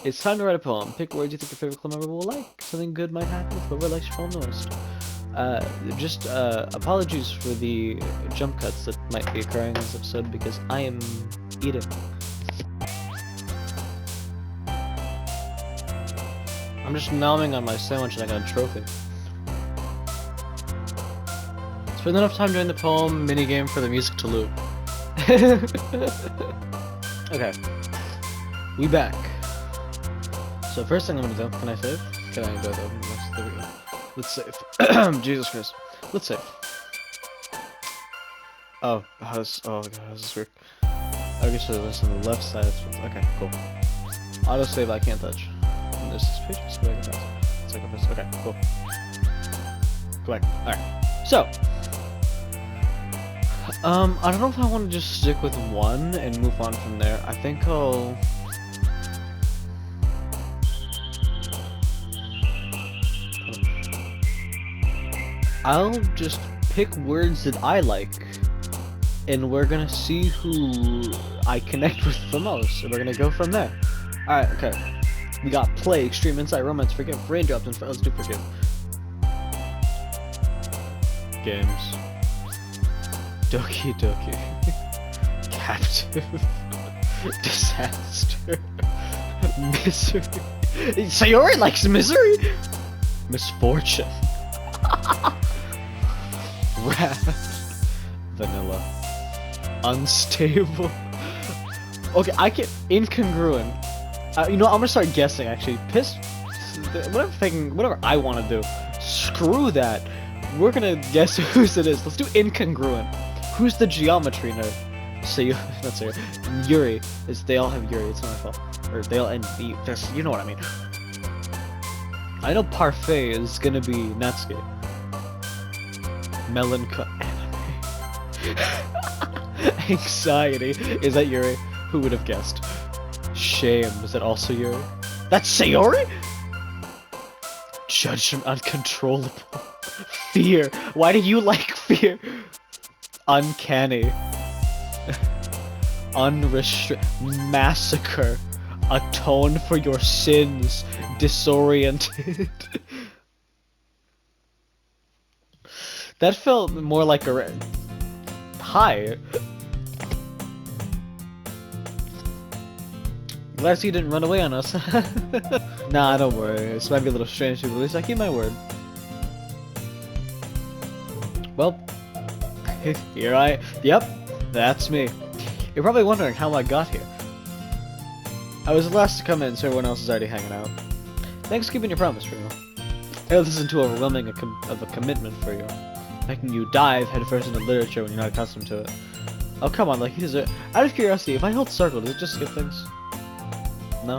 It's time to write a poem. Pick words you think your favorite club member will like. Something good might happen if whoever likes your poem the most. Apologies for the jump cuts that might be occurring in this episode because I am eating. I'm just gnawing on my sandwich and I got a trophy. Spend enough time during the poem minigame for the music to loop. Okay. We back. So first thing I'm gonna do, can I save? Can I go though? There we go. Let's save. Jesus Christ. Let's save. Oh, how's this work? I guess it was on the left side. Okay, cool. Autosave I can't touch. And there's this page, just go back and pass. It's like a miss. Okay, cool. Go back. Alright. So I don't know if I want to just stick with one and move on from there. I think I'll just pick words that I like, and we're gonna see who I connect with the most, and we're gonna go from there. Alright, okay. We got play, extreme insight, romance, forgive, raindrops, and let's do forgive. Games. Doki Doki. Captive. Disaster. Misery. Sayori likes misery? Misfortune. Wrath. Vanilla. Unstable. Okay, I can. Incongruent. You know, I'm gonna start guessing actually. Piss. Whatever I want to do. Screw that. We're gonna guess whose it is. Let's do incongruent. Who's the geometry nerd? Not Sayori. Yuri. They all have Yuri. It's not my fault. Or they all end B. You know what I mean. I know Parfait is gonna be Natsuki. Melancholy. Anxiety. Is that Yuri? Who would have guessed? Shame. Is that also Yuri? That's Sayori? Judgment uncontrollable. Fear. Why do you like fear? Uncanny. Unrestricted. Massacre. Atone for your sins. Disoriented. That felt more like a hi. Glad you didn't run away on us. Nah, don't worry. This might be a little strange to you, but at least I keep my word. Well, yep, that's me. You're probably wondering how I got here. I was the last to come in, so everyone else is already hanging out. Thanks for keeping your promise, Primo. I know this isn't too overwhelming of a commitment for you, making you dive headfirst into literature when you're not accustomed to it. Oh, come on, like, out of curiosity, if I hold circle, does it just skip things? No?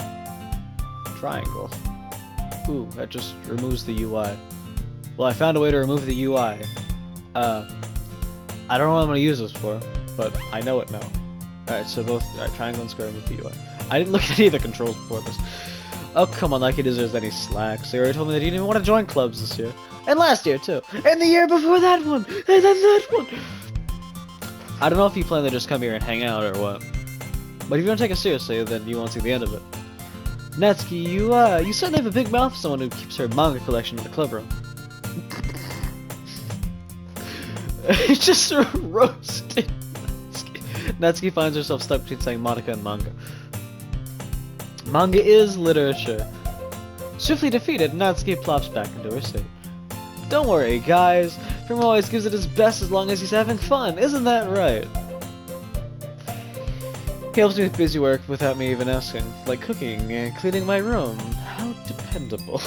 Triangle. Ooh, that just removes the UI. Well, I found a way to remove the UI. I don't know what I'm gonna use this for, but I know it now. Alright, so both triangle and square remove the UI. I didn't look at any of the controls before this. Oh, come on, like he deserves any slack. So you already told me that you didn't even want to join clubs this year. And last year, too. And the year before that one! And then that one! I don't know if you plan to just come here and hang out or what. But if you don't take it seriously, then you won't see the end of it. Natsuki, you certainly have a big mouth for someone who keeps her manga collection in the club room. It's just roasted. Natsuki finds herself stuck between saying Monica and manga. Manga is literature. Swiftly defeated, Natsuki plops back into her seat. Don't worry, guys. Primo always gives it his best as long as he's having fun. Isn't that right? He helps me with busy work without me even asking, like cooking and cleaning my room. How dependable.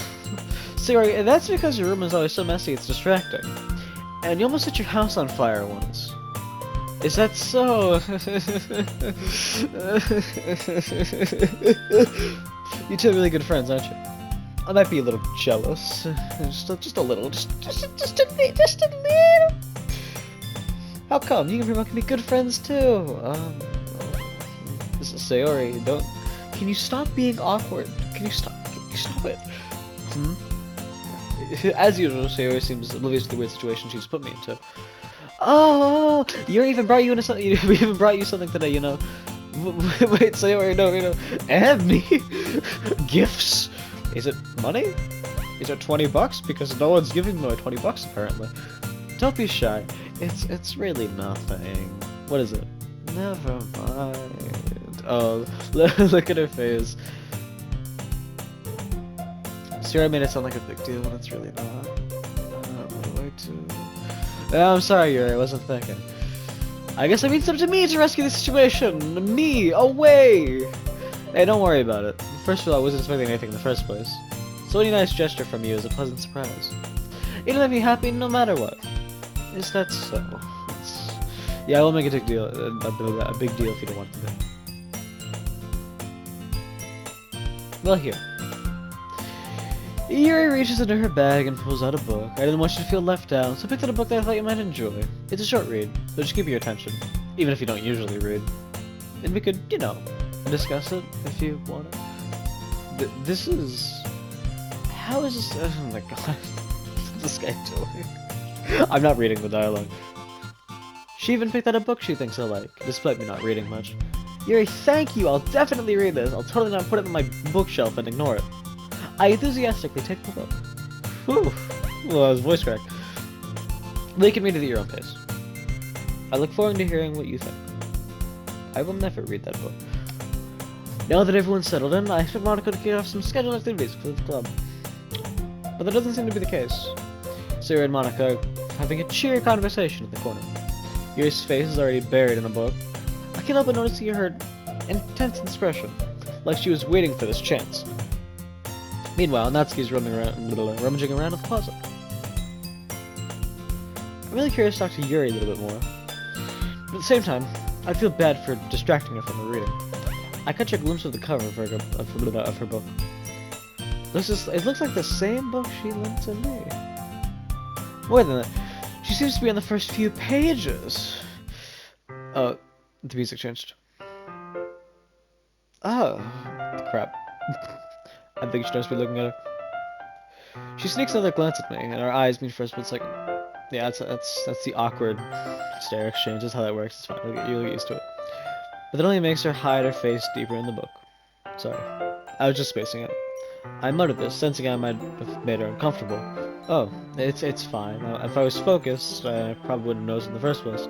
Sorry, that's because your room is always so messy it's distracting. And you almost set your house on fire once. Is that so? You two are really good friends, aren't you? I might be a little jealous. Just a little. Just a little. How come? You and Primo can be good friends too. This is Sayori. Can you stop being awkward? Can you stop it? As usual, Sayori seems oblivious to the weird situation she's put me into. Oh, Yuri even brought you into something. We even brought you something today, you know. Wait, so wait, no. And me? Gifts? Is it money? Is it $20? Because no one's giving me $20 apparently. Don't be shy. It's really nothing. What is it? Never mind. Oh, look at her face. See, I made it sound like a big deal when it's really not. What do I do? I'm sorry, Yuri. I wasn't thinking. I guess it means up to me to rescue the situation. Me, away! Hey, don't worry about it. First of all, I wasn't expecting anything in the first place. So any nice gesture from you is a pleasant surprise. It'll make me happy no matter what. Is that so? Yeah, I will make a big deal. A big deal if you don't want to. Well, here. Yuri reaches into her bag and pulls out a book. I didn't want you to feel left out, so I picked out a book that I thought you might enjoy. It's a short read, so just keep your attention, even if you don't usually read. And we could, you know, discuss it if you want to. This is... How is this... Oh my god. What's this guy doing? I'm not reading the dialogue. She even picked out a book she thinks I like, despite me not reading much. Yuri, thank you! I'll definitely read this. I'll totally not put it on my bookshelf and ignore it. I enthusiastically take the book. Whew. Well, his voice cracked. They can read it at your own pace. I look forward to hearing what you think. I will never read that book. Now that everyone's settled in, I expect Monaco to kick off some scheduled activities for the club. But that doesn't seem to be the case. Sarah and Monaco are having a cheery conversation in the corner. Yuri's face is already buried in a book. I can't help but notice her intense expression, like she was waiting for this chance. Meanwhile, Natsuki's rummaging around in the closet. I'm really curious to talk to Yuri a little bit more. But at the same time, I feel bad for distracting her from her reading. I catch a glimpse of the cover of her book. It looks like the same book she lent to me. More than that, she seems to be on the first few pages. Oh, the music changed. Oh, crap. I think she knows me looking at her. She sneaks another glance at me, and our eyes meet for a split second. Yeah, that's the awkward stare exchange. That's how that works. It's fine. You'll get used to it. But that only makes her hide her face deeper in the book. Sorry. I was just spacing it. I muttered this, sensing I might have made her uncomfortable. Oh, it's fine. If I was focused, I probably wouldn't notice in the first place.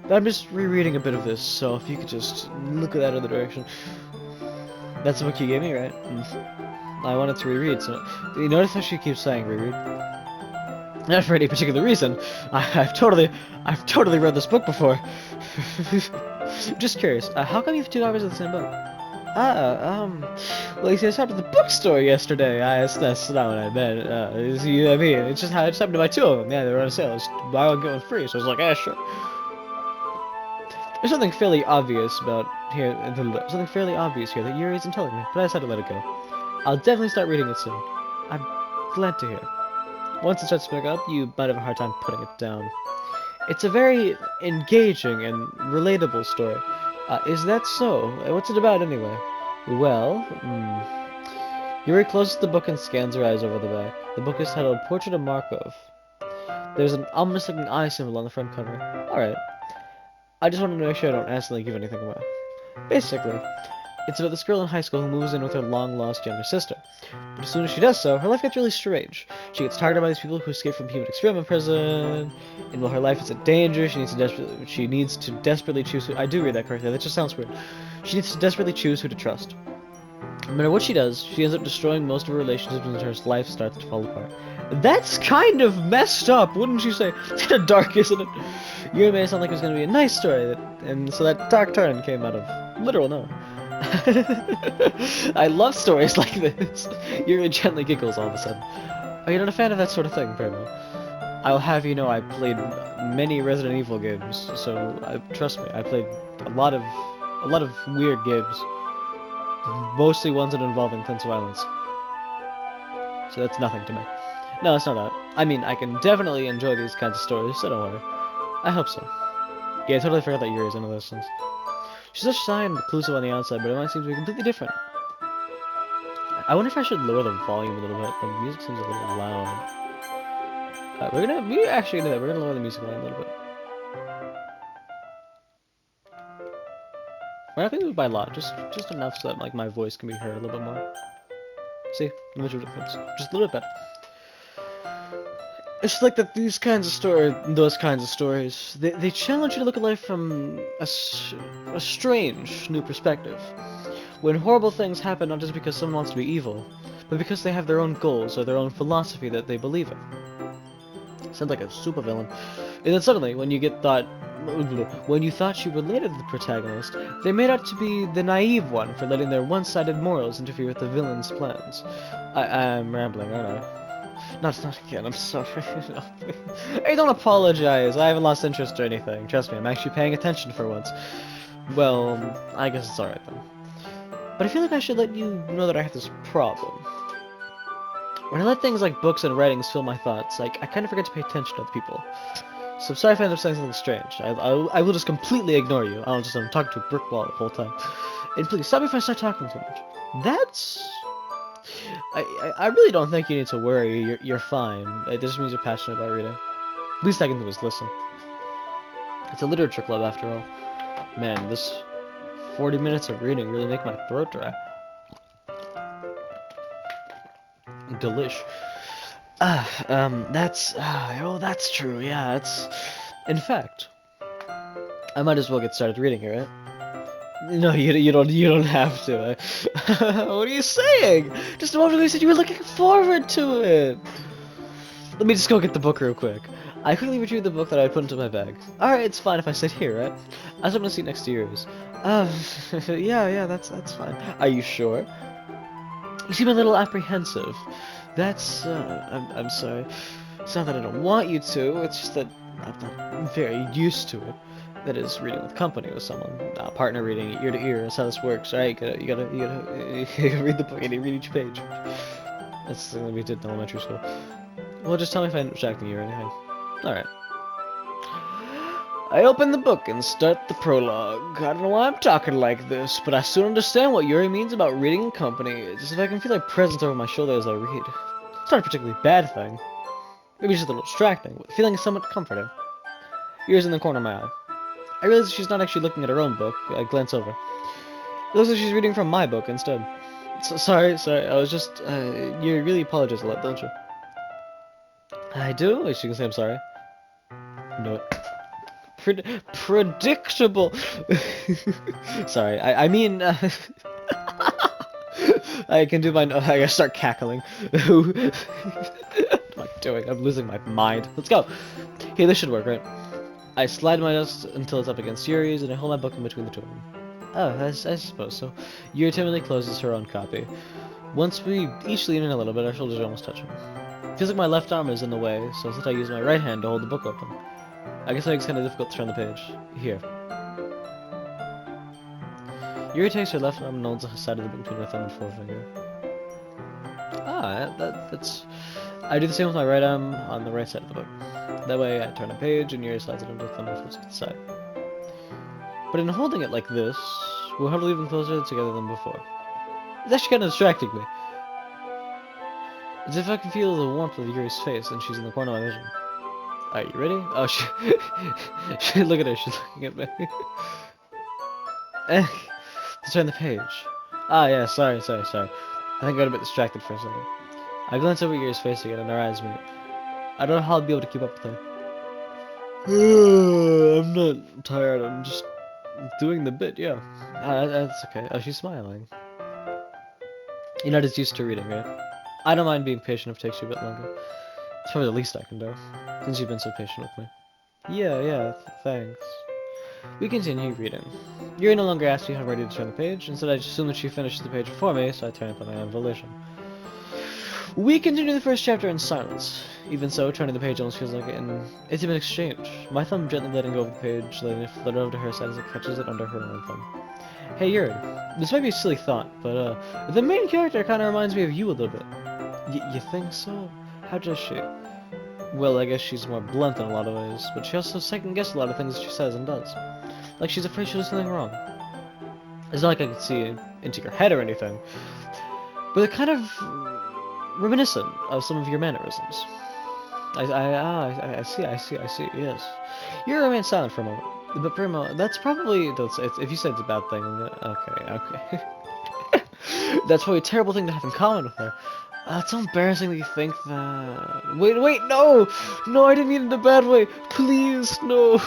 But I'm just rereading a bit of this, so if you could just look at that other direction. That's the book you gave me, right? I wanted to reread, so... You notice how she keeps saying reread? Not for any particular reason. I've totally read this book before. Just curious, how come you have two copies of the same book? Well, you see, I stopped at the bookstore yesterday. That's not what I meant. You know what I mean? It's just how I just happened to buy two of them. Yeah, they were on sale. It's buy one, get one free. So I was like, sure. There's something fairly obvious here that Yuri isn't telling me, but I decided to let it go. I'll definitely start reading it soon. I'm glad to hear. Once it starts to pick up, you might have a hard time putting it down. It's a very engaging and relatable story. Is that so? What's it about anyway? Well, Yuri closes the book and scans her eyes over the back. The book is titled Portrait of Markov. There's an ominous looking eye symbol on the front cover. Alright. I just wanted to make sure I don't accidentally give anything away. Basically, it's about this girl in high school who moves in with her long-lost younger sister. But as soon as she does so, her life gets really strange. She gets targeted by these people who escape from human experiment prison, and while her life is in danger, she needs to desperately choose who... I do read that correctly, that just sounds weird. She needs to desperately choose who to trust. No matter what she does, she ends up destroying most of her relationships and her life starts to fall apart. That's kind of messed up, wouldn't you say? It's kind of dark, isn't it? You made it sound like it was going to be a nice story, and so that dark turn came out of literal nowhere. I love stories like this. Yuri gently giggles all of a sudden. Are you not a fan of that sort of thing, Primo? I'll have you know I played many Resident Evil games, so trust me, I played a lot of weird games. Mostly ones that involve intense violence. So that's nothing to me. No, it's not that. I mean, I can definitely enjoy these kinds of stories, so don't worry. I hope so. Yeah, I totally forgot that Yuri's into those things. She's such shy and reclusive on the outside, but it might seem to be completely different. I wonder if I should lower the volume a little bit. The music seems a little loud. We actually do that. We're gonna lower the music volume a little bit. We're not gonna do it by a lot, just enough so that like my voice can be heard a little bit more. See, the major difference, just a little bit better. It's like that these kinds of those kinds of stories, they challenge you to look at life from a strange new perspective. When horrible things happen not just because someone wants to be evil, but because they have their own goals or their own philosophy that they believe in. Sounds like a supervillain. And then suddenly, when you thought you related to the protagonist, they made out to be the naive one for letting their one-sided morals interfere with the villain's plans. I'm rambling, aren't I? Not again, I'm sorry. Hey, don't apologize. I haven't lost interest or anything. Trust me, I'm actually paying attention for once. Well, I guess it's alright then. But I feel like I should let you know that I have this problem. When I let things like books and writings fill my thoughts, I kind of forget to pay attention to other people. So sorry if I end up saying something strange. I will just completely ignore you. I'm talking to a brick wall the whole time. And please, stop me if I start talking too much. That's... I really don't think you need to worry. You're fine. It just means you're passionate about reading. Least I can do is listen. It's a literature club after all. Man, this 40 minutes of reading really make my throat dry. Delish. That's true, yeah, in fact, I might as well get started reading here, right? No, you don't have to. What are you saying? Just a moment ago you said you were looking forward to it. Let me just go get the book real quick. I quickly retrieved the book that I put into my bag. Alright, it's fine if I sit here, right? I was going to seat next to yours. Yeah, that's fine. Are you sure? You seem a little apprehensive. That's, I'm sorry. It's not that I don't want you to, it's just that I'm not very used to it. That is, reading with company with someone. Partner reading ear to ear, that's how this works, right? You gotta read the book and you read each page. That's something we did in elementary school. Well, just tell me if I'm distracting you or anything. Alright. I open the book and start the prologue. I don't know why I'm talking like this, but I soon understand what Yuri means about reading in company. It's as if I can feel a presence over my shoulder as I read. It's not a particularly bad thing. Maybe just a little distracting, but the feeling is somewhat comforting. Yuri's in the corner of my eye. I realize she's not actually looking at her own book. I glance over. It looks like she's reading from my book instead. Sorry, I was just, you really apologize a lot, don't you? I do? She can say I'm sorry. No. Predictable. Sorry, I mean, I can do my. I gotta start cackling. What am I doing? I'm losing my mind. Let's go. Okay, this should work, right? I slide my nose until it's up against Yuri's, and I hold my book in between the two of them. Oh, I suppose so. Yuri timidly closes her own copy. Once we each lean in a little bit, our shoulders are almost touching. Feels like my left arm is in the way, so instead I use my right hand to hold the book open. I guess it makes it kind of difficult to turn the page. Here. Yuri takes her left arm and holds the side of the book between her thumb and forefinger. That's... I do the same with my right arm on the right side of the book. That way I turn a page and Yuri slides it under the thumb and flips it to the side. But in holding it like this, we're huddled even closer together than before. It's actually kind of distracting me. As if I can feel the warmth of Yuri's face and she's in the corner of my vision. Are you ready? Oh, look at her, she's looking at me. To turn the page. Ah, yeah, sorry. I think I got a bit distracted for a second. I glance over Yuri's face again and our eyes meet. I don't know how I'll be able to keep up with her. I'm not tired, I'm just doing the bit, yeah. That's okay. Oh, she's smiling. You're not as used to reading, right? I don't mind being patient if it takes you a bit longer. It's probably the least I can do, since you've been so patient with me. Yeah, thanks. We continue reading. Yuri no longer asks me how I'm ready to turn the page. Instead, I just assume that she finishes the page before me, so I turn it by my own volition. We continue the first chapter in silence. Even so, turning the page almost feels like an intimate exchange. My thumb gently letting go of the page, letting it flutter over to her side as it catches it under her own thumb. Hey Yuri, this might be a silly thought, but the main character kind of reminds me of you a little bit. You think so? How does she? Well, I guess she's more blunt in a lot of ways, but she also second-guesses a lot of things she says and does. Like she's afraid she'll do something wrong. It's not like I can see into your head or anything, but they're kind of reminiscent of some of your mannerisms. I see, yes. You remain silent for a moment. But Primo, that's probably if you said it's a bad thing. Okay. That's probably a terrible thing to have in common with her. It's so embarrassing that you think that. Wait, no! No, I didn't mean it in a bad way. Please, no.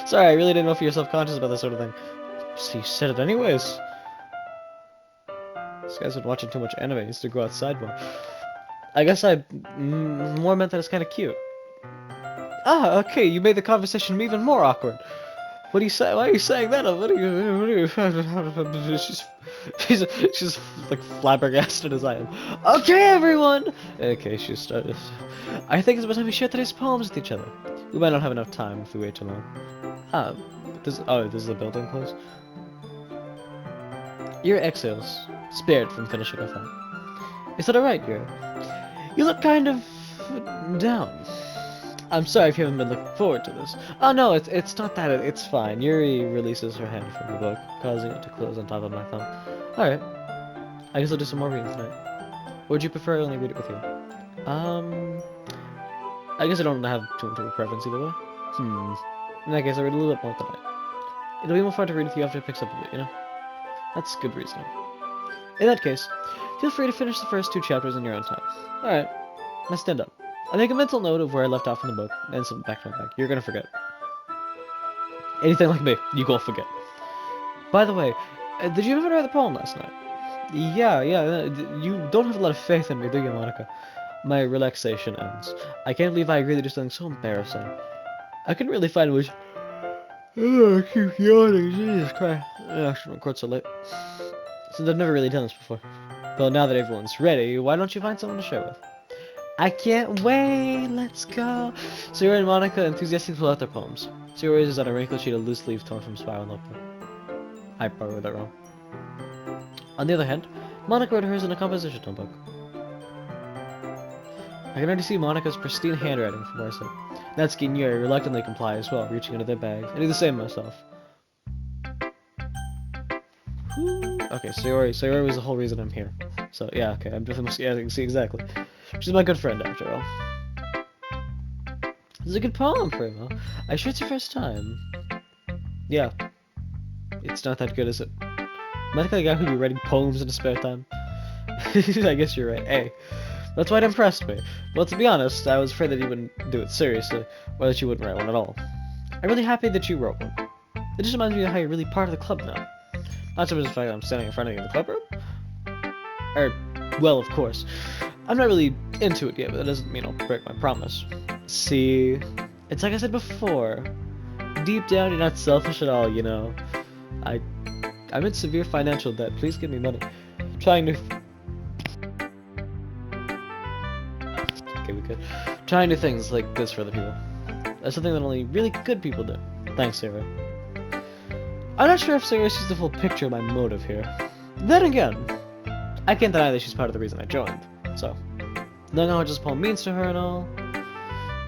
Sorry, I really didn't know if you're self-conscious about this sort of thing. So you said it anyways. This guy's been watching too much anime. He needs to go outside more. I guess I more meant that it's kind of cute. Ah, okay. You made the conversation even more awkward. What are you saying? Why are you saying that? What are you? She's like flabbergasted as I am. Okay, everyone. Okay, she started. I think it's about time we share today's poems with each other. We might not have enough time if we wait too long. Ah, this is the building close. Your exhales spared from finishing a thought. Is that alright, Yuri? You look kind of down. I'm sorry if you haven't been looking forward to this. Oh no, it's not that. It's fine. Yuri releases her hand from the book, causing it to close on top of my thumb. Alright. I guess I'll do some more reading tonight. Or would you prefer I only read it with you? I guess I don't have too much of a preference either way. In that case, I read a little bit more tonight. It'll be more fun to read with you after it picks up a bit, you know? That's good reasoning. In that case, feel free to finish the first 2 chapters in your own time. Alright. Now stand up. I'll make a mental note of where I left off in the book, and some back to my back. You're gonna forget. Anything like me, you gonna forget. By the way, did you ever write the poem last night? Yeah, you don't have a lot of faith in me, do you, Monica? My relaxation ends. I can't believe I agreed to do something so embarrassing. I couldn't really find which... Oh, I keep yawning, Jesus Christ. I should record so late. Since I've never really done this before. Well, now that everyone's ready, why don't you find someone to share with? I can't wait, let's go. Sayori and Monica enthusiastically pull out their poems. Sayori is on a wrinkled sheet of loose leaf torn from Spiral Notebook. I probably wrote that wrong. On the other hand, Monica wrote hers in a composition notebook. I can already see Monica's pristine handwriting from where I sit. Natsuki and Yuri reluctantly comply as well, reaching into their bags. I do the same myself. Okay, Sayori was the whole reason I'm here. So yeah, okay, I'm definitely I can see exactly. She's my good friend after all. This is a good poem, Primo. I sure it's your first time. Yeah. It's not that good, is it? Am I the kind of guy who'd be writing poems in his spare time? I guess you're right. Hey. That's why it impressed me. Well, to be honest, I was afraid that you wouldn't do it seriously, or that you wouldn't write one at all. I'm really happy that you wrote one. It just reminds me of how you're really part of the club now. Not so much the fact that I'm standing in front of you in the club room. Well, of course. I'm not really into it yet, but that doesn't mean I'll break my promise. See, it's like I said before. Deep down, you're not selfish at all, you know. I'm in severe financial debt. Please give me money. Trying new things like this for other people. That's something that only really good people do. Thanks, Sarah. I'm not sure if Sarah sees the full picture of my motive here. Then again, I can't deny that she's part of the reason I joined. So, knowing how much this poem means to her and all...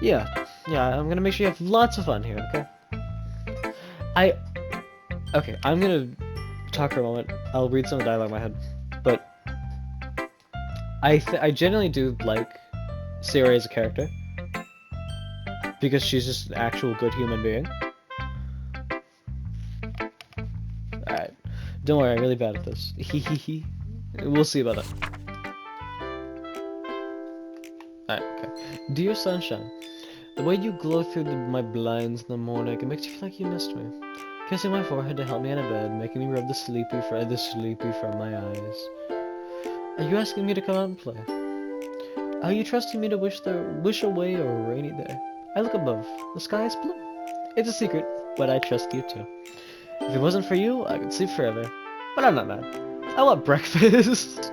Yeah, I'm gonna make sure you have lots of fun here, okay? Okay, I'm gonna talk for a moment. I'll read some of the dialogue in my head. But, I genuinely do like Sayori as a character. Because she's just an actual good human being. Alright. Don't worry, I'm really bad at this. Hehehe. We'll see about that. Alright, okay. Dear Sunshine, the way you glow through my blinds in the morning, it makes you feel like you missed me. Kissing my forehead to help me out of bed, making me rub the sleepy from my eyes. Are you asking me to come out and play? Are you trusting me to wish away a rainy day? I look above. The sky is blue. It's a secret, but I trust you too. If it wasn't for you, I could sleep forever. But I'm not mad. I want breakfast.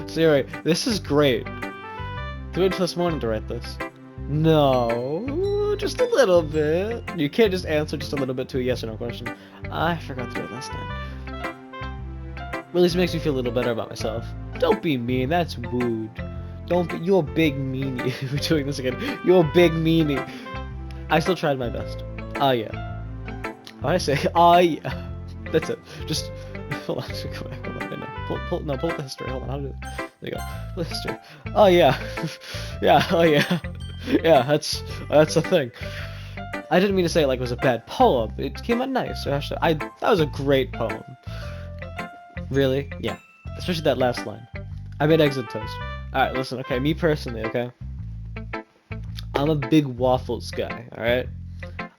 Sayori, this is great. Do wait until this morning to write this. No, just a little bit. You can't just answer just a little bit to a yes or no question. I forgot to do it last night. At least it makes me feel a little better about myself. Don't be mean, that's rude. Don't be, you're a big meanie. We're doing this again. You're a big meanie. I still tried my best. Ah, yeah. What I say? Ah, yeah. That's it. Just, hold on, go back, hold on, pull up the history, hold on, how do it? There you go, pull the history. Oh, yeah. Yeah, oh, yeah. Yeah, that's the thing. I didn't mean to say it like it was a bad poem. It came out nice. Actually, that was a great poem. Really? Yeah. Especially that last line. I made eggs and toast. Alright, listen, okay, me personally, okay? I'm a big waffles guy, alright?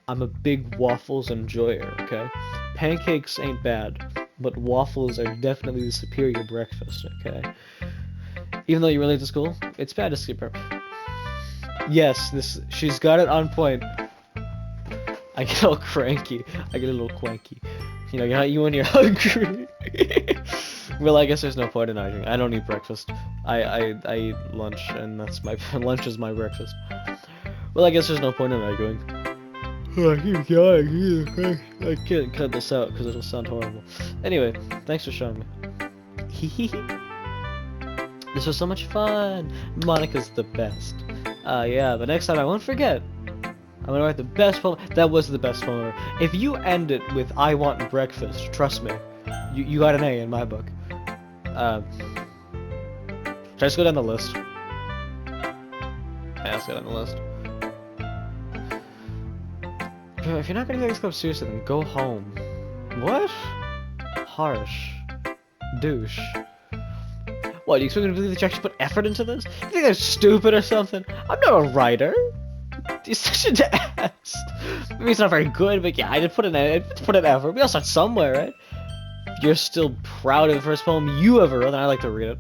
I'm a big waffles enjoyer, okay? Pancakes ain't bad, but waffles are definitely the superior breakfast, okay? Even though you're late to school, it's bad to skip her. Yes, she's got it on point. I get all cranky. I get a little cranky. You know, you when you're hungry. Well, I guess there's no point in arguing. I don't eat breakfast. I eat lunch, and that's my lunch is my breakfast. Well, I guess there's no point in arguing. I keep going. I can't cut this out because it'll sound horrible. Anyway, thanks for showing me. This was so much fun. Monica's the best. Yeah, but next time I won't forget. I'm gonna write the best poem. That was the best poem ever. If you end it with "I want breakfast," trust me, you got an A in my book. Should I just go down the list? Yeah, let's go down the list. If you're not gonna take this club seriously, then go home. What? Harsh. Douche. What, do you expect me to believe that you actually put effort into this? You think I'm stupid or something? I'm not a writer. You're such an ass. Maybe it's not very good, but yeah, I did put an effort. We all start somewhere, right? You're still proud of the first poem you ever wrote, and I like to read it.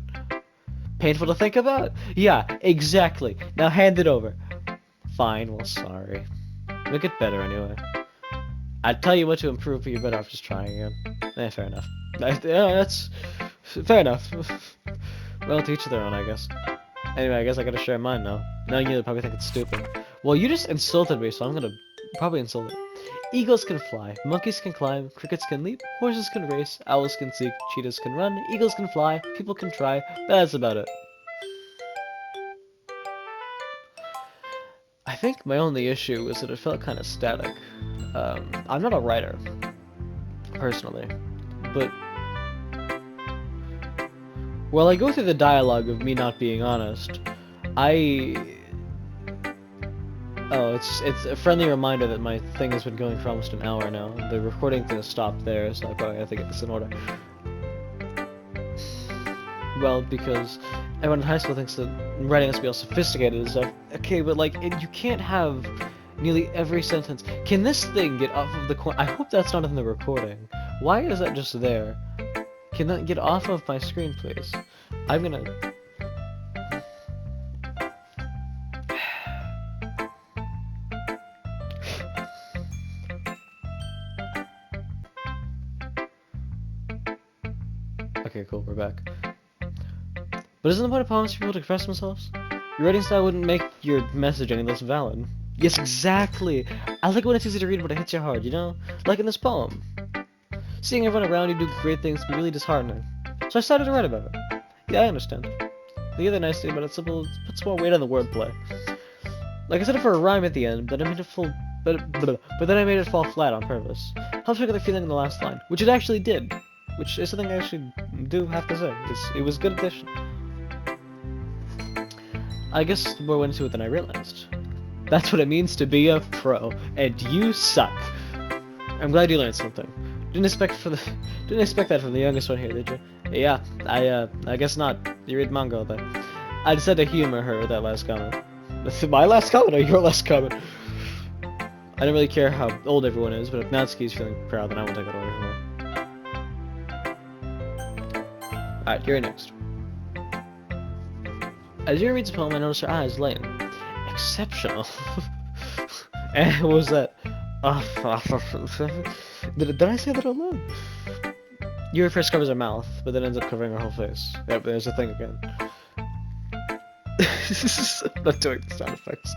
Painful to think about? Yeah, exactly. Now hand it over. Fine, well, sorry. Make it better anyway. I'd tell you what to improve, but you're better off just trying again. Fair enough. That's fair enough. Well, to each their own, I guess. Anyway, I guess I gotta share mine now. Now you probably think it's stupid. Well, you just insulted me, so I'm gonna probably insult it. Eagles can fly, monkeys can climb, crickets can leap, horses can race, owls can seek, cheetahs can run, eagles can fly, people can try, that's about it. I think my only issue was that it felt kind of static. I'm not a writer, personally, but while I go through the dialogue of me not being honest, Oh, it's a friendly reminder that my thing has been going for almost an hour now. The recording's gonna stop there, so I probably have to get this in order. Well, because everyone in high school thinks that writing has to be all sophisticated and stuff. Okay, but like, you can't have nearly every sentence. Can this thing get off of the corner? I hope that's not in the recording. Why is that just there? Can that get off of my screen, please? I'm gonna... Okay, cool, we're back. But isn't the point of poems for people to express themselves? Your writing style wouldn't make your message any less valid. Yes, exactly! I like when it's easy to read but it hits you hard, you know? Like in this poem. Seeing everyone around you do great things can be really disheartening. So I started to write about it. Yeah, I understand. The other nice thing about it's simple, it puts more weight on the wordplay. Like I said it for a rhyme at the end, but I made it but then I made it fall flat on purpose. Helps me get the feeling in the last line, which it actually did. Which is something I actually do have to say. It was a good addition. I guess more went into it than I realized. That's what it means to be a pro, and you suck. I'm glad you learned something. Didn't expect that from the youngest one here, did you? Yeah, I guess not. You read manga all day. I just had to humor her with that last comment. My last comment or your last comment? I don't really care how old everyone is, but if Natsuki's feeling proud, then I won't take that away from her. Alright, you're next. As Yuri reads the poem, I notice her eyes lighten. Exceptional. What was that? Did I say that out loud? Yuri first covers her mouth, but then ends up covering her whole face. Yep, there's a thing again. I'm not doing the sound effects.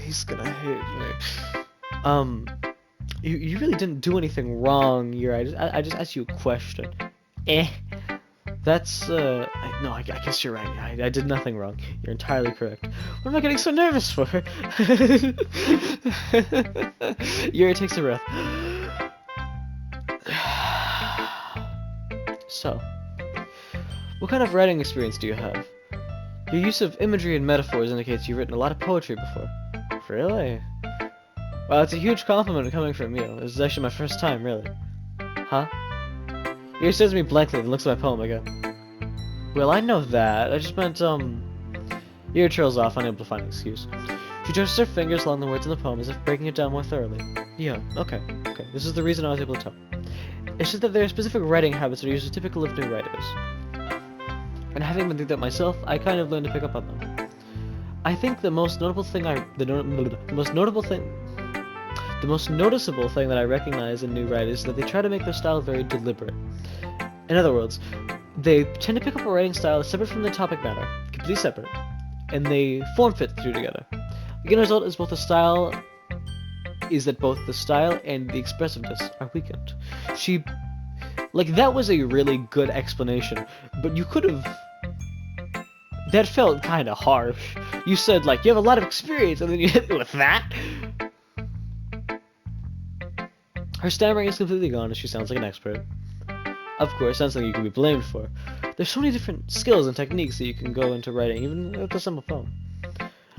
He's gonna hate me. You really didn't do anything wrong, Yuri. I just asked you a question. That's, no, I guess you're right. I did nothing wrong. You're entirely correct. What am I getting so nervous for? Yuri takes a breath. So, what kind of writing experience do you have? Your use of imagery and metaphors indicates you've written a lot of poetry before. Really? Well, it's a huge compliment coming from you. This is actually my first time, really. Huh? He stares at me blankly and looks at my poem again. Well, I know that. I just meant, Ear trails off, unable to find an excuse. She twists her fingers along the words in the poem as if breaking it down more thoroughly. Yeah, okay. This is the reason I was able to tell. It's just that there are specific writing habits that are usually typical of new writers. And having been through that myself, I kind of learned to pick up on them. I think the most noticeable thing that I recognize in new writers is that they try to make their style very deliberate. In other words, they tend to pick up a writing style separate from the topic matter, completely separate, and they form fit through together. The end result is that both the style and the expressiveness are weakened. That was a really good explanation, but you could have... That felt kind of harsh. You said, you have a lot of experience, and then you hit me with that? Her stammering is completely gone, and she sounds like an expert. Of course, that's something you can be blamed for. There's so many different skills and techniques that you can go into writing, even with a simple poem.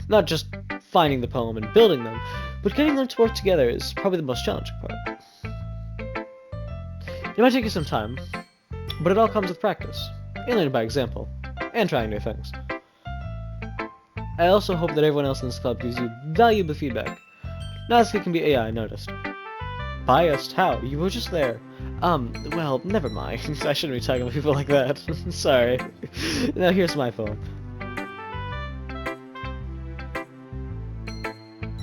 Not just finding the poem and building them, but getting them to work together is probably the most challenging part. It might take you some time, but it all comes with practice, and learning by example, and trying new things. I also hope that everyone else in this club gives you valuable feedback. Not as it can be AI noticed. Biased? How? You were just there. Well, never mind. I shouldn't be talking with people like that. Sorry. Now here's my poem.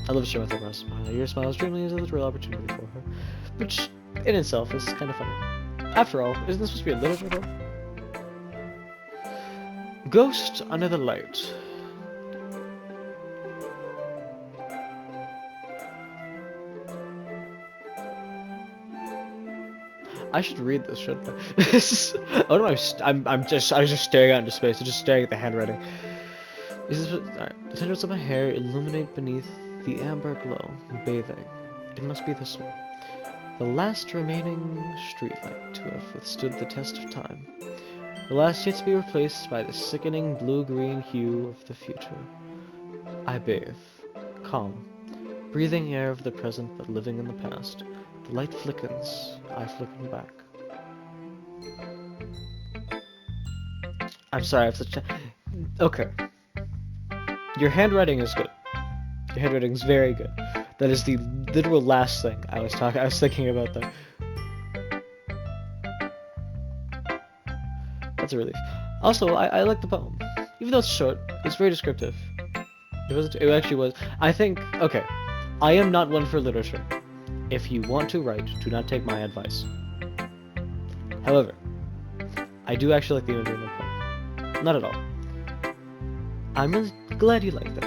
I love sharing with her a smile. Your smile is dreamily as a real opportunity for her. Which, in itself, is kind of funny. After all, isn't this supposed to be a literature club? Ghost Under the Light. I should read this, shouldn't I? What am I was just staring out into space. I'm just staring at the handwriting. Is this alright? The tendrils of my hair illuminate beneath the amber glow, bathing. It must be this one. The last remaining streetlight to have withstood the test of time. The last yet to be replaced by the sickening blue-green hue of the future. I bathe, calm, breathing air of the present but living in the past. The light flickens, I flicken back. I'm sorry, I have such a... Okay. Your handwriting is good. Your handwriting is very good. That is the literal last thing I was thinking about there. That's a relief. Also, I like the poem. Even though it's short, it's very descriptive. It actually was. I think, okay, I am not one for literature. If you want to write, do not take my advice. However, I do actually like the imagery in the poem. Not at all. I'm really glad you liked it.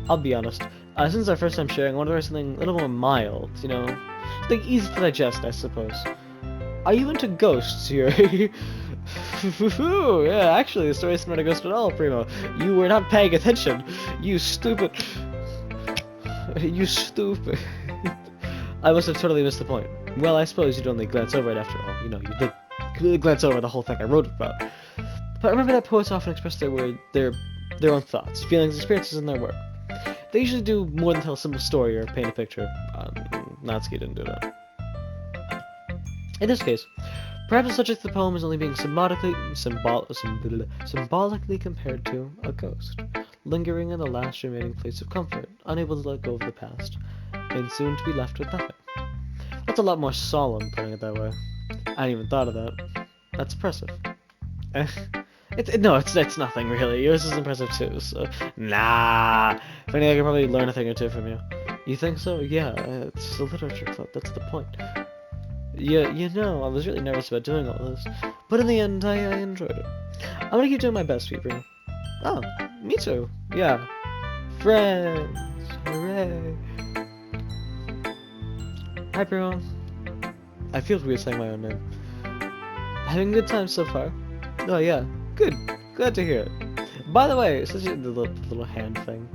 I'll be honest, since our first time sharing, I wanted to write something a little more mild, you know? Something easy to digest, I suppose. Are you into ghosts here? Yeah, actually, the story isn't about a ghost at all, Primo. You were not paying attention. You stupid... You stupid... I must have totally missed the point. Well, I suppose you'd only glance over it after all. You know, you did glance over the whole thing I wrote about. But remember that poets often express their own thoughts, feelings, experiences in their work. They usually do more than tell a simple story or paint a picture. Natsuki didn't do that. In this case, perhaps the subject of the poem is only being symbolically compared to a ghost, lingering in the last remaining place of comfort, unable to let go of the past, and soon to be left with nothing. That's a lot more solemn, putting it that way. I hadn't even thought of that. That's impressive. It's nothing really. Yours is impressive too, so... Nah! If anything, I could probably learn a thing or two from you. You think so? Yeah, it's a literature club, that's the point. Yeah, you know, I was really nervous about doing all this, but in the end, I enjoyed it. I'm gonna keep doing my best, people. Oh, me too. Yeah. Friends! Hooray! Hi, Primo. I feel weird saying my own name. Having a good time so far? Oh, yeah. Good. Glad to hear it. By the way, such a little hand thing.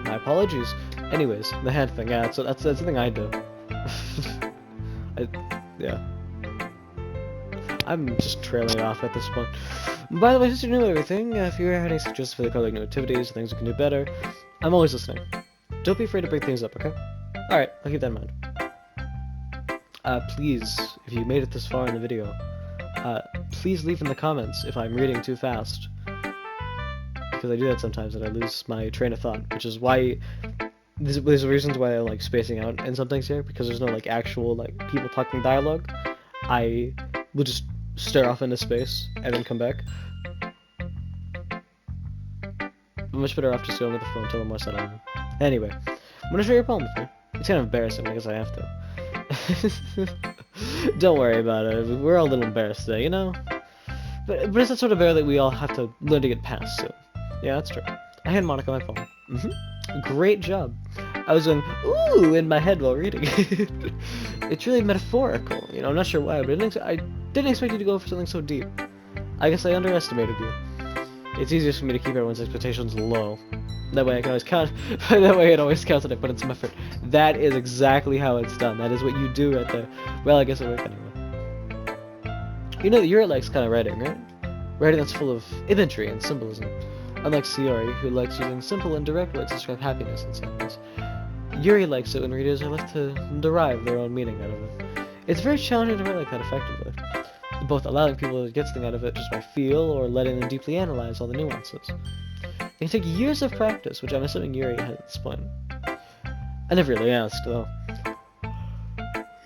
My apologies. Anyways, the hand thing, yeah, that's the thing I do. Yeah. I'm just trailing off at this point. By the way, since you know everything, if you have any suggestions for the color new activities, things we can do better, I'm always listening. Don't be afraid to break things up, okay? Alright, I'll keep that in mind. Please, if you made it this far in the video, please leave in the comments if I'm reading too fast. Because I do that sometimes and I lose my train of thought, which is why there's reasons why I like spacing out in some things here, because there's no like actual like people talking dialogue. I will just stare off into space and then come back. I'm much better off just going with the phone until I'm more settled. Anyway, I'm gonna share your poem with me. It's kind of embarrassing because I have to. Don't worry about it. We're all a little embarrassed today, you know? But it's that sort of bear that we all have to learn to get past soon. Yeah, that's true. I hand Monica my phone. Great job. I was going, ooh, in my head while reading. It's really metaphorical, you know, I'm not sure why, but I didn't expect you to go for something so deep. I guess I underestimated you. It's easier for me to keep everyone's expectations low. That way I can always count, that way it always counts that I put in some effort. That is exactly how it's done. That is what you do right there. Well, I guess it worked anyway. You know that Yuri likes kind of writing, right? Writing that's full of imagery and symbolism. Unlike Sayori, who likes using simple and direct words to describe happiness and sadness. Yuri likes it when readers are left to derive their own meaning out of it. It's very challenging to write like that effectively, both allowing people to get something out of it just by feel or letting them deeply analyze all the nuances. It can take years of practice, which I'm assuming Yuri had at this point. I never really asked, though.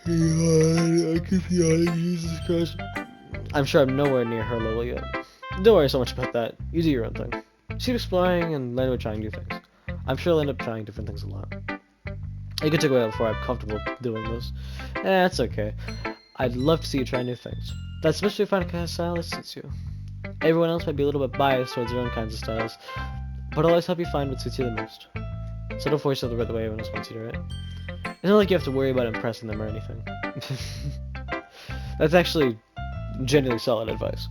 I keep yawning, Jesus Christ. I'm sure I'm nowhere near her level yet. Don't worry so much about that. You do your own thing. Keep exploring and learn about trying new things. I'm sure I'll end up trying different things a lot. It could take a while before I'm comfortable doing this. That's okay. I'd love to see you try new things. That's especially if you find a kind of style that suits you. Everyone else might be a little bit biased towards their own kinds of styles, but I'll always help you find what suits you the most. So don't force yourself to write the way everyone else wants you to write. It's not like you have to worry about impressing them or anything. That's actually genuinely solid advice.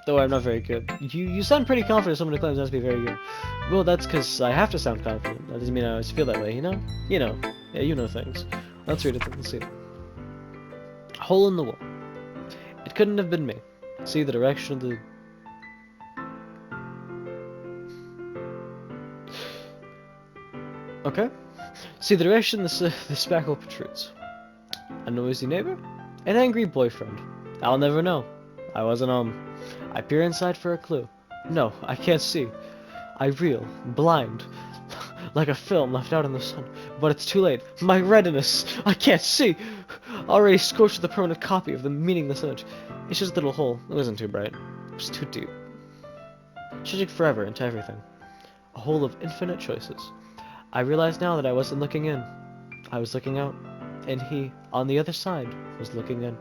Though I'm not very good. You sound pretty confident someone who claims not to be very good. Well, that's because I have to sound confident. That doesn't mean I always feel that way, you know? You know. Yeah, you know things. Let's read it. Let's see. Hole in the wall. It couldn't have been me. See the direction of the... Okay. See the direction the spackle protrudes. A noisy neighbor? An angry boyfriend. I'll never know. I wasn't home. I peer inside for a clue. No, I can't see. I reel, blind, like a film left out in the sun. But it's too late. My retinus! I can't see! Already scorched with a permanent copy of the meaningless image. It's just a little hole. It wasn't too bright. It was too deep. Stretching forever into everything. A hole of infinite choices. I realized now that I wasn't looking in. I was looking out. And he, on the other side, was looking in.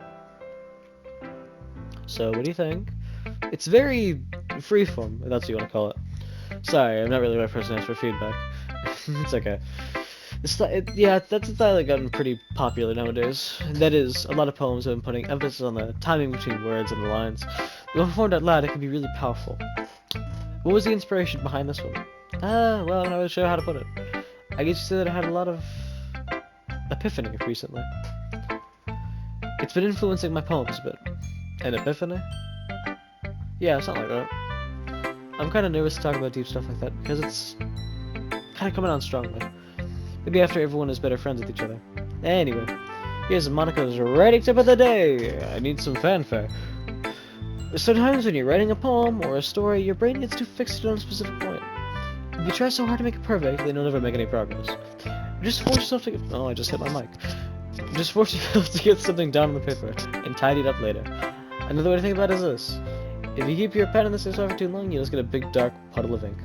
So, what do you think? It's very freeform, if that's what you want to call it. Sorry, I'm not really the right person to ask for feedback. It's okay. Yeah, that's a style that's gotten pretty popular nowadays. That is, a lot of poems have been putting emphasis on the timing between words and the lines. When performed out loud, it can be really powerful. What was the inspiration behind this one? Well, I'm not really sure how to put it. I guess you say that I had a lot of epiphany recently. It's been influencing my poems a bit. An epiphany? Yeah, something like that. I'm kind of nervous to talk about deep stuff like that, because it's kind of coming on strongly. Maybe after everyone is better friends with each other. Anyway, here's Monica's writing tip of the day. I need some fanfare. Sometimes when you're writing a poem or a story, your brain gets too fixated on a specific point. If you try so hard to make it perfect, then you'll never make any progress. Just force yourself to get... Oh, I just hit my mic. Just force yourself to get something down on the paper and tidy it up later. Another way to think about it is this. If you keep your pen in the same spot for too long, you'll just get a big dark puddle of ink.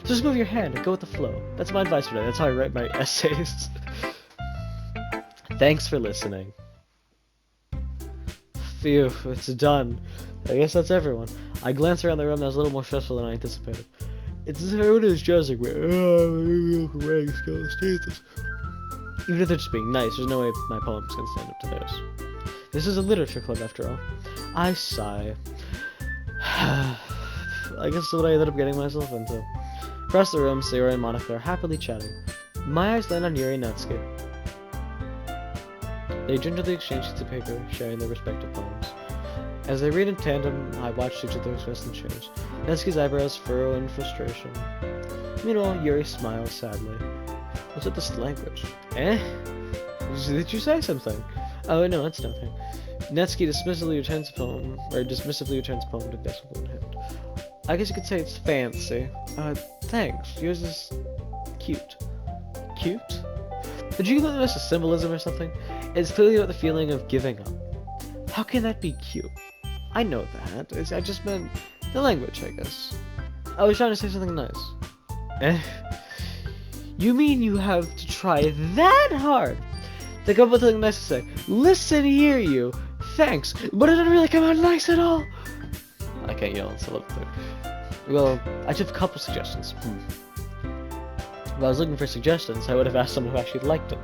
So just move your hand and go with the flow. That's my advice for today. That's how I write my essays. Thanks for listening. Phew, it's done. I guess that's everyone. I glanced around the room and it was a little more stressful than I anticipated. It's everyone is judging me. Writing skills, Jesus. Even if they're just being nice, there's no way my poems can stand up to theirs. This is a literature club after all. I sigh. I guess that's what I ended up getting myself into. Across the room, Sayori and Monica are happily chatting. My eyes land on Yuri and Natsuki. They gingerly exchange sheets of paper, sharing their respective poems. As they read in tandem, I watch each other's expression change. Natsuki's eyebrows furrow in frustration. Meanwhile, Yuri smiles sadly. What's with this language? Eh? Did you say something? Oh, no, it's nothing. Natsuki dismissively returns the poem to desk with one hand. I guess you could say it's fancy. Thanks. Yours is cute. Cute? Did you notice a symbolism or something? It's clearly about the feeling of giving up. How can that be cute? I know that. I just meant the language, I guess. I was trying to say something nice. Eh? You mean you have to try that hard to come up with something nice to say? Listen here, you. Thanks, but it didn't really come out nice at all. I can't yell, it's a little bit. Well, I took a couple suggestions. If I was looking for suggestions, I would have asked someone who actually liked it.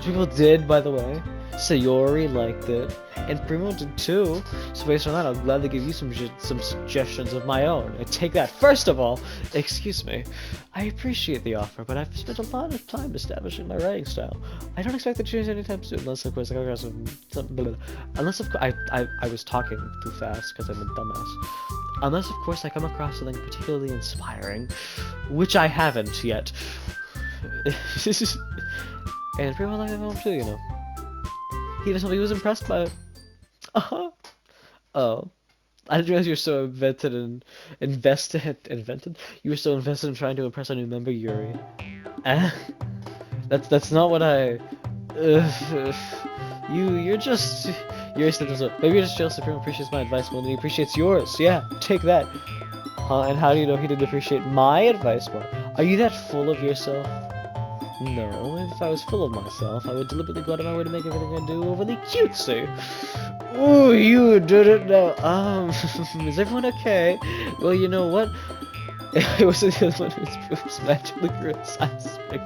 People did, by the way. Sayori liked it, and Primo did too. So based on that, I'll gladly give you some suggestions of my own. I take that. First of all, excuse me, I appreciate the offer, but I've spent a lot of time establishing my writing style. I don't expect to change anytime soon, unless of course I was talking too fast because I'm a dumbass. Unless of course I come across something particularly inspiring, which I haven't yet. And Primo liked it too, you know. He just told me he was impressed by it. Oh. I didn't realize you were so invented? You were so invested in trying to impress a new member, Yuri. That's not what I... You're just... Yuri said this up. Maybe you're just jealous that Primo appreciates my advice more than he appreciates yours. Yeah, take that. Huh, and how do you know he didn't appreciate my advice more? Are you that full of yourself? No, if I was full of myself, I would deliberately go out of my way to make everything I do overly cutesy. Ooh, you didn't know. Is everyone okay? Well, you know what? It wasn't the other one whose boobs magically grew in size and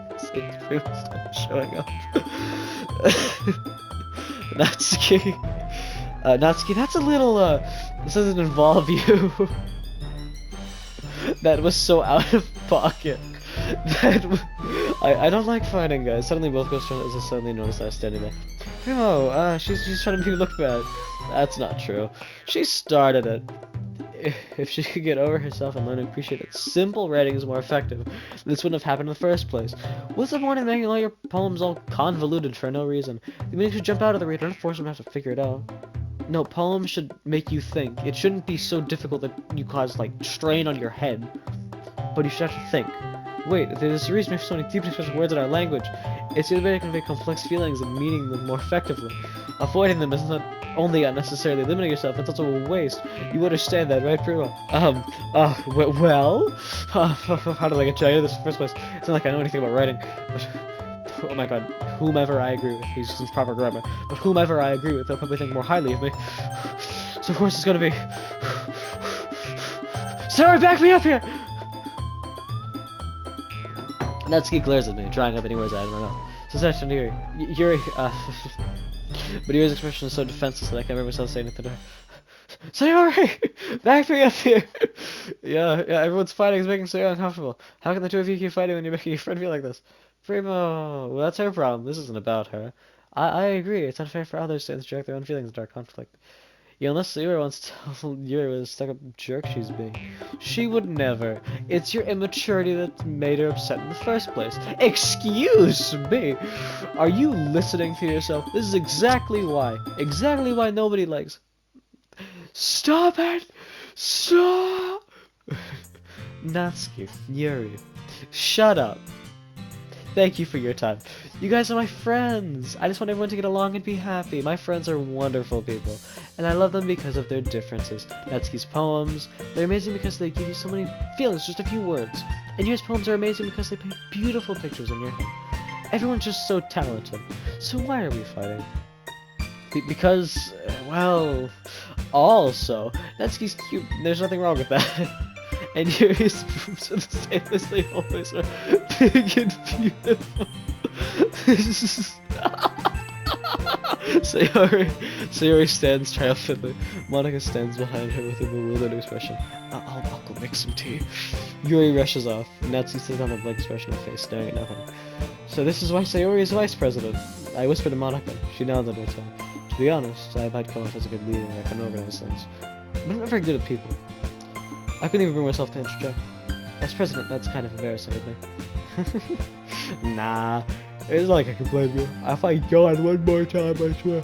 boobs started showing up. Natsuki. Natsuki, that's a little, this doesn't involve you. That was so out of pocket. I don't like fighting, guys. Suddenly both girls suddenly noticed I was standing there. Primo, she's trying to make me look bad. That's not true. She started it. If she could get over herself and learn to appreciate that simple writing is more effective, this wouldn't have happened in the first place. What's the point of making all your poems all convoluted for no reason? The meaning should jump out of the reader and force them to have to figure it out. No, poems should make you think. It shouldn't be so difficult that you cause, like, strain on your head. But you should have to think. Wait, there's a reason we have so many deep expressive words in our language. It's the way to convey complex feelings and meaning them more effectively. Avoiding them is not only unnecessarily limiting yourself, it's also a waste. You understand that, right, Primo? Well? How did I get you out of this in the first place? It's not like I know anything about writing, but... Oh my god, whomever I agree with, he's using proper grammar, but whomever I agree with, they'll probably think more highly of me. So of course it's gonna be... Sarah, back me up here! Natsuki glares at me, drying up any words I don't know. So it's actually Yuri, but Yuri's expression is so defenseless that I can't remember myself saying anything to her. Sayori! Back me up here! Yeah, everyone's fighting is making Sayori uncomfortable. How can the two of you keep fighting when you're making your friend feel like this? Primo, well, that's her problem. This isn't about her. I agree. It's unfair for others to interject their own feelings into our conflict. Yeah, unless Sayori wants to tell Yuri what a stuck-up jerk she's being. She would never. It's your immaturity that made her upset in the first place. Excuse me! Are you listening to yourself? This is exactly why nobody likes... Stop it! Stop! Natsuki, Yuri, shut up. Thank you for your time. You guys are my friends. I just want everyone to get along and be happy. My friends are wonderful people, and I love them because of their differences. Natsuki's poems, they're amazing because they give you so many feelings, just a few words. And Yuri's poems are amazing because they paint beautiful pictures in your head. Everyone's just so talented. So why are we fighting? Because, well, also, Natsuki's cute. There's nothing wrong with that. And Yuri's boobs are the same as they always are. Big and beautiful. Sayori stands triumphantly. Monica stands behind her with a bewildered expression. I'll go make some tea. Yuri rushes off. Natsu sits on a blank expression of face, staring at nothing. So this is why Sayori is vice president. I whispered to Monica. She nodded her head. To be honest, I've had come off as a good leader. I can organize things. But I'm not very good at people. I couldn't even bring myself to interject. As president, that's kind of embarrassing with me. Nah, it's like I can blame you. If I yawn one more time, I swear.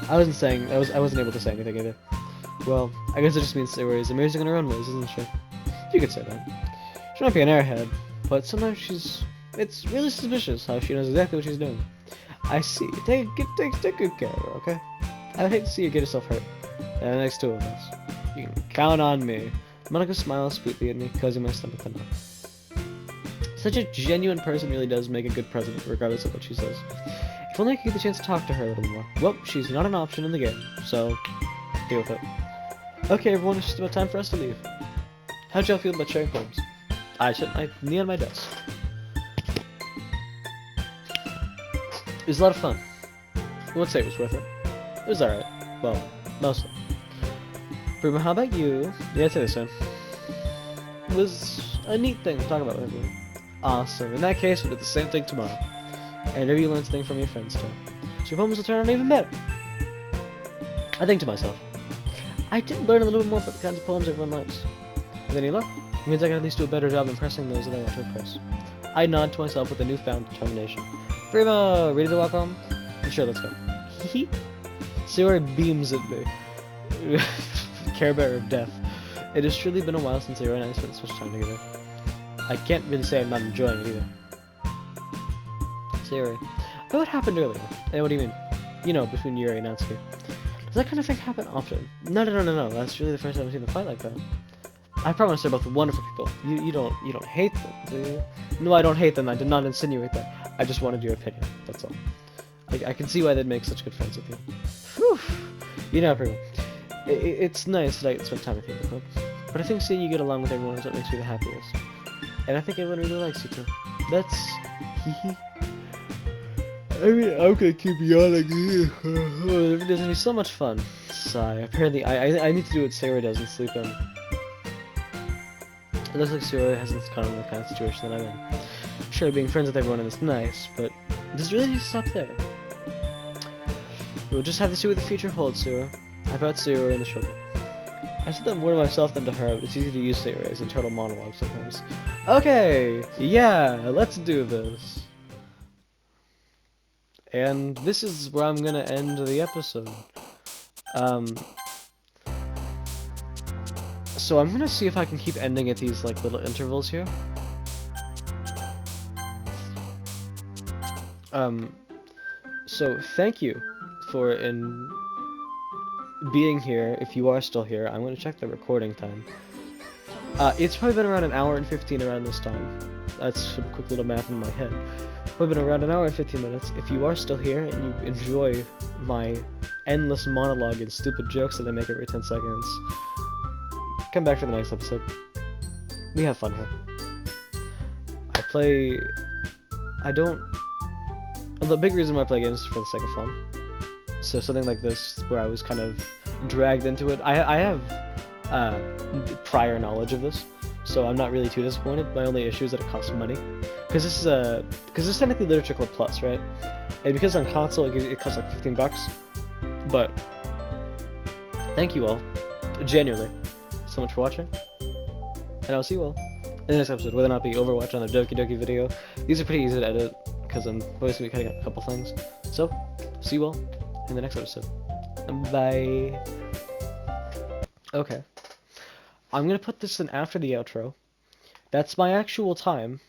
I wasn't able to say anything either. Well, I guess it just means Sayori is amazing in her own ways, isn't she? You could say that. She might be an airhead, but sometimes it's really suspicious how she knows exactly what she's doing. I see. Take good care of her, okay? I'd hate to see you get yourself hurt. And the next two of us. You can count on me. Monica smiles sweetly at me, causing my stomach to knot. Such a genuine person really does make a good president, regardless of what she says. If only I could get the chance to talk to her a little more. Well, she's not an option in the game, so deal with it. Okay, everyone, it's just about time for us to leave. How'd y'all feel about sharing poems? I set my knee on my desk. It was a lot of fun. I won't say it was worth it. It was alright. Well, mostly. Prima, how about you? Yeah, I'd say the same. It was a neat thing to talk about with you. Awesome. In that case, we'll do the same thing tomorrow. And maybe you learn something from your friends too. So your poems will turn out even better. I think to myself, I did learn a little bit more about the kinds of poems everyone likes. With any luck, it means I can at least do a better job impressing those that I want to impress. I nod to myself with a newfound determination. Prima, ready to walk home? Sure, let's go. Hehe. Sayori beams at me. Care Bearer of Death. It has truly been a while since Sayori and I spent so much time together. I can't really say I'm not enjoying it either. Sayori, but what happened earlier? What do you mean? You know, between Yuri and Natsuki. Does that kind of thing happen often? No. That's really the first time I've seen them fight like that. I promise they're both wonderful people. You don't hate them, do you? No, I don't hate them. I did not insinuate that. I just wanted your opinion. That's all. I can see why they'd make such good friends with you. Whew. You know, Prima. It's nice that I get to spend time with you in the club. But I think seeing you get along with everyone is what makes me the happiest. And I think everyone really likes you too. That's... Hee. I mean, I'm gonna keep yawning. This is gonna be so much fun. Sigh. Apparently, I need to do what Sayori does and sleep in. It looks like Sayori hasn't kind of the kind of situation that I'm in. Sure, being friends with everyone is nice, but does it really need to stop there? We'll just have to see what the future holds, Sayori. I brought Sayori in the shoulder. I said that more to myself than to her, but it's easy to use Sayori as a total monologue sometimes. Okay, yeah, let's do this. And this is where I'm gonna end the episode. So I'm gonna see if I can keep ending at these like little intervals here. So thank you for being here. If you are still here, I'm gonna check the recording time. It's probably been around an hour and 15 around this time. That's some quick little math in my head. Probably been around an hour and 15 minutes. If you are still here and you enjoy my endless monologue and stupid jokes that I make every 10 seconds, come back for the next episode. We have fun here. The big reason why I play games is for the sake of fun. So something like this, where I was kind of dragged into it, I have prior knowledge of this, so I'm not really too disappointed. My only issue is that it costs money, because this is technically Literature Club Plus, right? And because on console it costs like $15. But thank you all, genuinely, so much for watching, and I'll see you all in the next episode, whether or not it be Overwatch on the Doki Doki video. These are pretty easy to edit, because I'm always going to be cutting up a couple things. So, see you all in the next episode. Bye. Okay. I'm going to put this in after the outro. That's my actual time.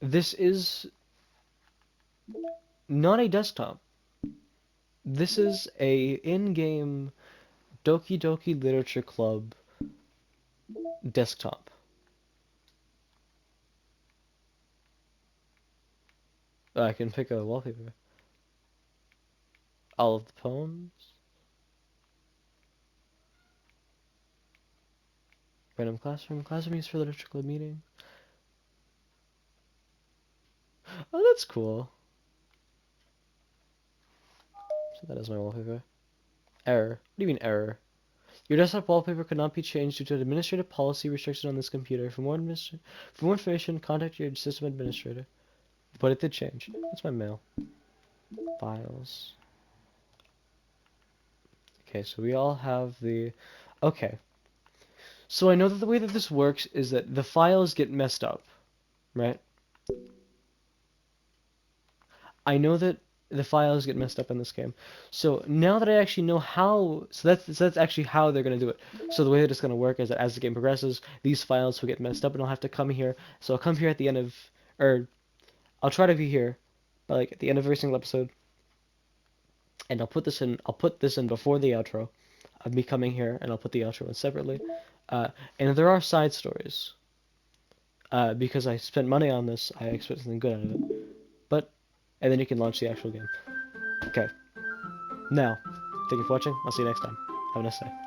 This is not a desktop. This is a in-game Doki Doki Literature Club desktop. I can pick a wallpaper. All of the poems. Random classroom. Classroom used for Literature Club meeting. Oh, that's cool. So that is my wallpaper. Error. What do you mean error? Your desktop wallpaper could not be changed due to an administrative policy restriction on this computer. For more information, contact your system administrator. But it did change. That's my mail. Files. Okay, so we all have the... Okay. So I know that the way that this works is that the files get messed up, right? I know that the files get messed up in this game. So now that I actually know how, so that's actually how they're gonna do it. So the way that it's gonna work is that as the game progresses, these files will get messed up, and I'll have to come here. So I'll come here at the end of, or I'll try to be here, like at the end of every single episode, and I'll put this in. I'll put this in before the outro of me coming here, and I'll put the outro in separately. Uh, and there are side stories. Because I spent money on this, I expect something good out of it. But, and then you can launch the actual game. Okay. Now, thank you for watching. I'll see you next time. Have a nice day.